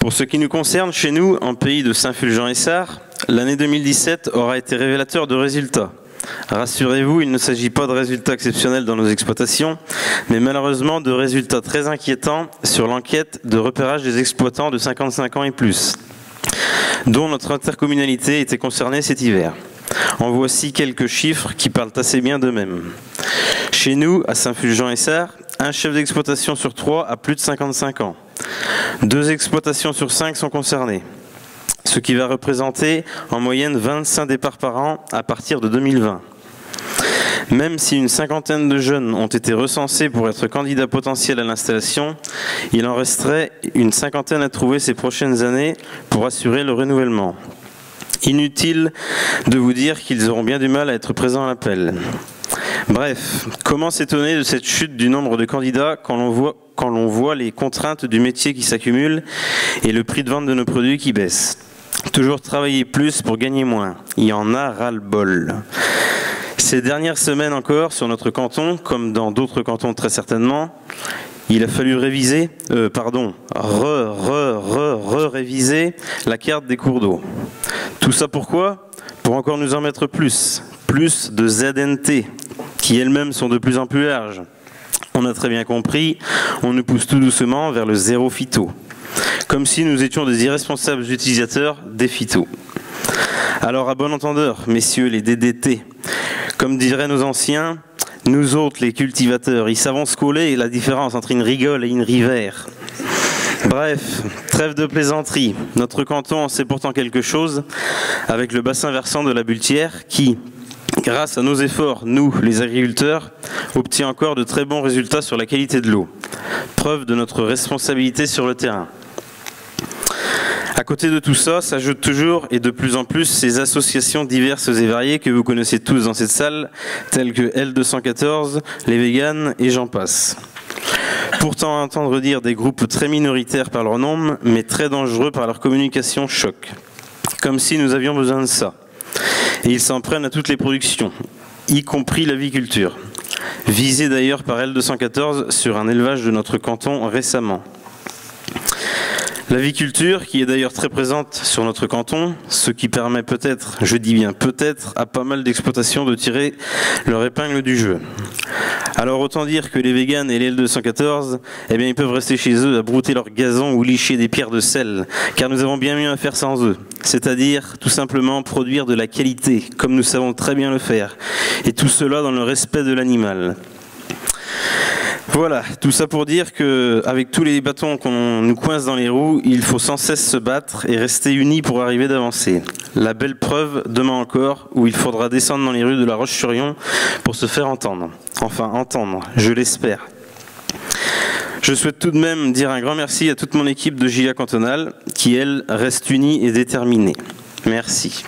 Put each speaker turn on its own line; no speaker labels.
Pour ce qui nous concerne, chez nous, en pays de Saint-Fulgent-et-Sarre, l'année 2017 aura été révélateur de résultats. Rassurez-vous, il ne s'agit pas de résultats exceptionnels dans nos exploitations, mais malheureusement de résultats très inquiétants sur l'enquête de repérage des exploitants de 55 ans et plus, dont notre intercommunalité était concernée cet hiver. En voici quelques chiffres qui parlent assez bien d'eux-mêmes. Chez nous, à Saint-Fulgent-et-Sarre, un chef d'exploitation sur 3 a plus de 55 ans. 2 exploitations sur 5 sont concernées, ce qui va représenter en moyenne 25 départs par an à partir de 2020. Même si une cinquantaine de jeunes ont été recensés pour être candidats potentiels à l'installation, il en resterait une cinquantaine à trouver ces prochaines années pour assurer le renouvellement. Inutile de vous dire qu'ils auront bien du mal à être présents à l'appel. Bref, comment s'étonner de cette chute du nombre de candidats quand l'on voit les contraintes du métier qui s'accumulent et le prix de vente de nos produits qui baisse. Toujours travailler plus pour gagner moins. Il y en a ras-le-bol. Ces dernières semaines encore, sur notre canton, comme dans d'autres cantons très certainement, il a fallu réviser, réviser la carte des cours d'eau. Tout ça pourquoi ? Pour encore nous en mettre plus de ZNT, qui elles-mêmes sont de plus en plus larges. On a très bien compris, on nous pousse tout doucement vers le zéro phyto, comme si nous étions des irresponsables utilisateurs des phytos. Alors à bon entendeur, messieurs les DDT, comme diraient nos anciens, nous autres les cultivateurs, ils savons se coller la différence entre une rigole et une rivière. Bref, trêve de plaisanterie, notre canton en sait pourtant quelque chose avec le bassin versant de la Bultière qui, grâce à nos efforts, nous, les agriculteurs, obtient encore de très bons résultats sur la qualité de l'eau. Preuve de notre responsabilité sur le terrain. À côté de tout ça, s'ajoutent toujours et de plus en plus ces associations diverses et variées que vous connaissez tous dans cette salle, telles que L214, les véganes et j'en passe. Pourtant, entendre dire des groupes très minoritaires par leur nombre, mais très dangereux par leur communication choc. Comme si nous avions besoin de ça. Et ils s'en prennent à toutes les productions, y compris l'aviculture. Visée d'ailleurs par L214 sur un élevage de notre canton récemment. L'aviculture, qui est d'ailleurs très présente sur notre canton, ce qui permet peut-être, je dis bien peut-être, à pas mal d'exploitations de tirer leur épingle du jeu. Alors autant dire que les véganes et les L214, eh bien ils peuvent rester chez eux à brouter leur gazon ou licher des pierres de sel, car nous avons bien mieux à faire sans eux. C'est-à-dire tout simplement produire de la qualité, comme nous savons très bien le faire, et tout cela dans le respect de l'animal. Voilà, tout ça pour dire qu'avec tous les bâtons qu'on nous coince dans les roues, il faut sans cesse se battre et rester unis pour arriver d'avancer. La belle preuve, demain encore, où il faudra descendre dans les rues de La Roche-sur-Yon pour se faire entendre. Enfin, entendre, je l'espère. Je souhaite tout de même dire un grand merci à toute mon équipe de GIA cantonale qui, elle, reste unie et déterminée. Merci.